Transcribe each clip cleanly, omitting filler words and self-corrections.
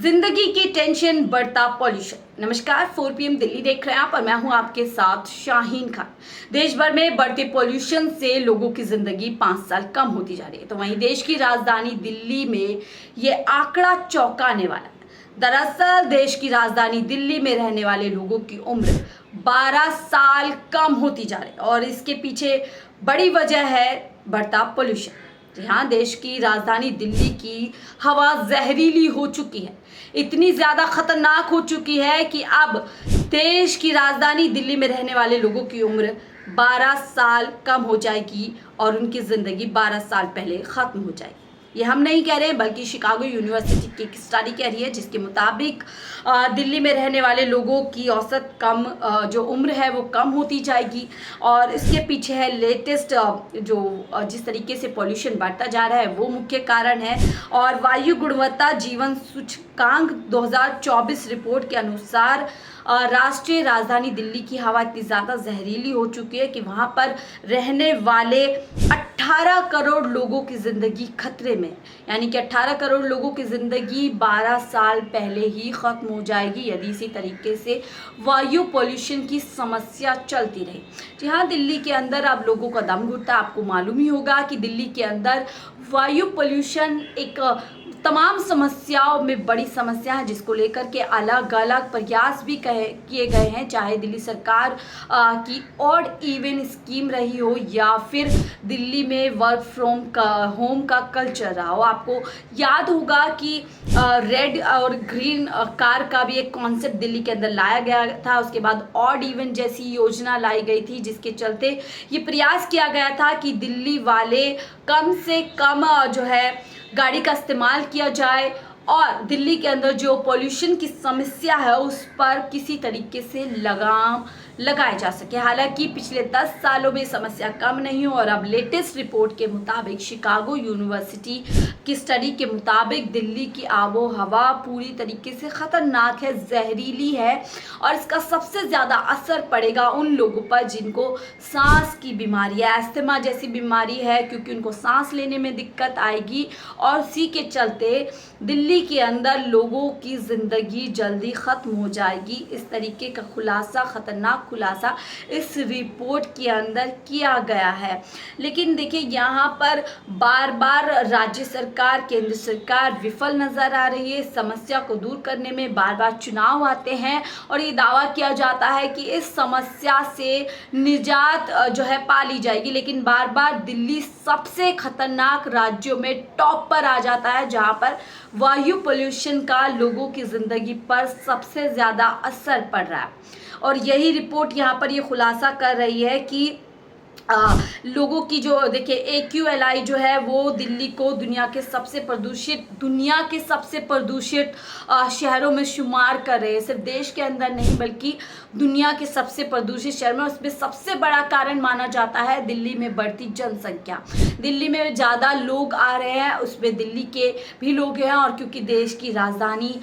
जिंदगी की टेंशन, बढ़ता पॉल्यूशन। नमस्कार, 4 PM दिल्ली देख रहे हैं आप और मैं हूं आपके साथ शाहीन खान। देश भर में बढ़ते पॉल्यूशन से लोगों की जिंदगी 5 साल कम होती जा रही है, तो वहीं देश की राजधानी दिल्ली में ये आंकड़ा चौंकाने वाला है। दरअसल देश की राजधानी दिल्ली में रहने वाले लोगों की उम्र 12 साल कम होती जा रही है और इसके पीछे बड़ी वजह है बढ़ता पॉल्यूशन। जी हाँ, देश की राजधानी दिल्ली की हवा जहरीली हो चुकी है, इतनी ज्यादा खतरनाक हो चुकी है कि अब देश की राजधानी दिल्ली में रहने वाले लोगों की उम्र 12 साल कम हो जाएगी और उनकी जिंदगी 12 साल पहले खत्म हो जाएगी। ये हम नहीं कह रहे बल्कि शिकागो यूनिवर्सिटी की एक स्टडी कह रही है, जिसके मुताबिक दिल्ली में रहने वाले लोगों की औसत कम जो उम्र है वो कम होती जाएगी और इसके पीछे है लेटेस्ट जिस तरीके से पॉल्यूशन बढ़ता जा रहा है वो मुख्य कारण है। और वायु गुणवत्ता जीवन सूचकांक 2024 रिपोर्ट के अनुसार राष्ट्रीय राजधानी दिल्ली की हवा इतनी ज़्यादा जहरीली हो चुकी है कि वहाँ पर रहने वाले 18 करोड़ लोगों की ज़िंदगी खतरे में, यानी कि 18 करोड़ लोगों की ज़िंदगी 12 साल पहले ही ख़त्म हो जाएगी यदि इसी तरीके से वायु पोल्यूशन की समस्या चलती रही। जी हाँ, दिल्ली के अंदर अब लोगों का दम घुटता। आपको मालूम ही होगा कि दिल्ली के अंदर वायु पोल्यूशन एक तमाम समस्याओं में बड़ी समस्या है, जिसको लेकर के अलग अलग प्रयास भी किए गए हैं, चाहे दिल्ली सरकार की ऑड इवन स्कीम रही हो या फिर दिल्ली में वर्क फ्रॉम होम का कल्चर रहा हो। आपको याद होगा कि रेड और ग्रीन कार का भी एक कॉन्सेप्ट दिल्ली के अंदर लाया गया था, उसके बाद ऑड इवन जैसी योजना लाई गई थी, जिसके चलते ये प्रयास किया गया था कि दिल्ली वाले कम से कम जो है गाड़ी का इस्तेमाल किया जाए और दिल्ली के अंदर जो पॉल्यूशन की समस्या है उस पर किसी तरीके से लगाम लगाया जा सके। हालांकि पिछले 10 सालों में समस्या कम नहीं हो और अब लेटेस्ट रिपोर्ट के मुताबिक शिकागो यूनिवर्सिटी की स्टडी के मुताबिक दिल्ली की आबो हवा पूरी तरीके से खतरनाक है, जहरीली है और इसका सबसे ज़्यादा असर पड़ेगा उन लोगों पर जिनको सांस की बीमारी है, अस्थमा जैसी बीमारी है, क्योंकि उनको सांस लेने में दिक्कत आएगी और इसी के चलते दिल्ली के अंदर लोगों की ज़िंदगी जल्दी ख़त्म हो जाएगी। इस तरीके का खुलासा, ख़तरनाक खुलासा इस रिपोर्ट के अंदर किया गया है। लेकिन देखिए, यहाँ पर बार बार राज्य सरकार, केंद्र सरकार विफल नज़र आ रही है। समस्या को दूर करने में बार बार चुनाव आते हैं और ये दावा किया जाता है कि इस समस्या से निजात जो है पा ली जाएगी, लेकिन बार बार दिल्ली सबसे खतरनाक राज्यों में टॉप पर आ जाता है, जहाँ पर वायु पोल्यूशन का लोगों की ज़िंदगी पर सबसे ज़्यादा असर पड़ रहा है। और यही रिपोर्ट यहाँ पर ये खुलासा कर रही है कि लोगों की जो देखिए AQLI जो है वो दिल्ली को दुनिया के सबसे प्रदूषित शहरों में शुमार कर रहे हैं। सिर्फ देश के अंदर नहीं बल्कि दुनिया के सबसे प्रदूषित शहर में। उसमें सबसे बड़ा कारण माना जाता है दिल्ली में बढ़ती जनसंख्या। दिल्ली में ज़्यादा लोग आ रहे हैं, उसमें दिल्ली के भी लोग हैं और क्योंकि देश की राजधानी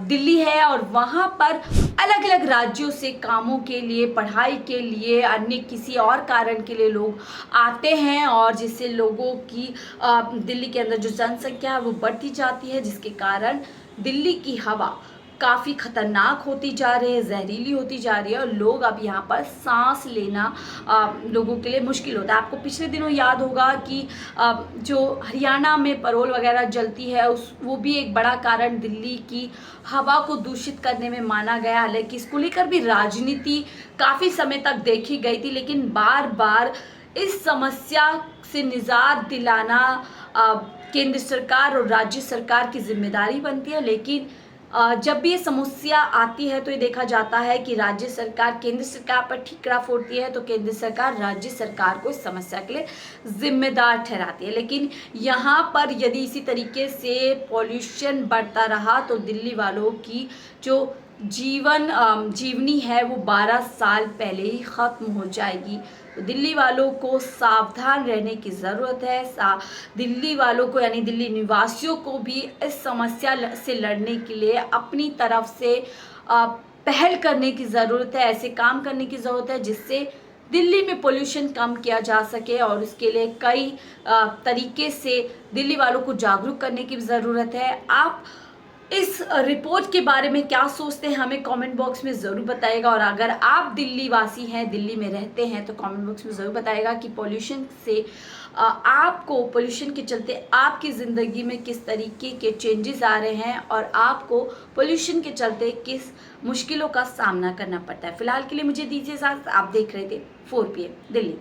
दिल्ली है और वहाँ पर अलग अलग राज्यों से कामों के लिए, पढ़ाई के लिए, अन्य किसी और कारण के लिए लोग आते हैं और जिससे लोगों की दिल्ली के अंदर जो जनसंख्या है वो बढ़ती जाती है, जिसके कारण दिल्ली की हवा काफ़ी खतरनाक होती जा रही है, जहरीली होती जा रही है और लोग अब यहाँ पर सांस लेना लोगों के लिए मुश्किल होता है। आपको पिछले दिनों याद होगा कि जो हरियाणा में परोल वगैरह जलती है वो भी एक बड़ा कारण दिल्ली की हवा को दूषित करने में माना गया। हालांकि इसको लेकर भी राजनीति काफ़ी समय तक देखी गई थी, लेकिन बार बार इस समस्या से निजात दिलाना केंद्र सरकार और राज्य सरकार की जिम्मेदारी बनती है। लेकिन जब भी ये समस्या आती है तो ये देखा जाता है कि राज्य सरकार केंद्र सरकार पर ठीकरा फोड़ती है, तो केंद्र सरकार राज्य सरकार को इस समस्या के लिए जिम्मेदार ठहराती है। लेकिन यहाँ पर यदि इसी तरीके से पॉल्यूशन बढ़ता रहा तो दिल्ली वालों की जो जीवनी है वो 12 साल पहले ही ख़त्म हो जाएगी। तो दिल्ली वालों को सावधान रहने की ज़रूरत है। दिल्ली वालों को यानी दिल्ली निवासियों को भी इस समस्या से लड़ने के लिए अपनी तरफ से पहल करने की ज़रूरत है, ऐसे काम करने की ज़रूरत है जिससे दिल्ली में पोल्यूशन कम किया जा सके। और उसके लिए कई तरीके से दिल्ली वालों को जागरूक करने की ज़रूरत है। आप इस रिपोर्ट के बारे में क्या सोचते हैं हमें कमेंट बॉक्स में ज़रूर बताइएगा। और अगर आप दिल्ली वासी हैं, दिल्ली में रहते हैं, तो कमेंट बॉक्स में ज़रूर बताइएगा कि पॉल्यूशन से आपको, पॉल्यूशन के चलते आपकी ज़िंदगी में किस तरीके के चेंजेस आ रहे हैं और आपको पॉल्यूशन के चलते किस मुश्किलों का सामना करना पड़ता है। फिलहाल के लिए मुझे दीजिए साथ, आप देख रहे थे 4 PM दिल्ली।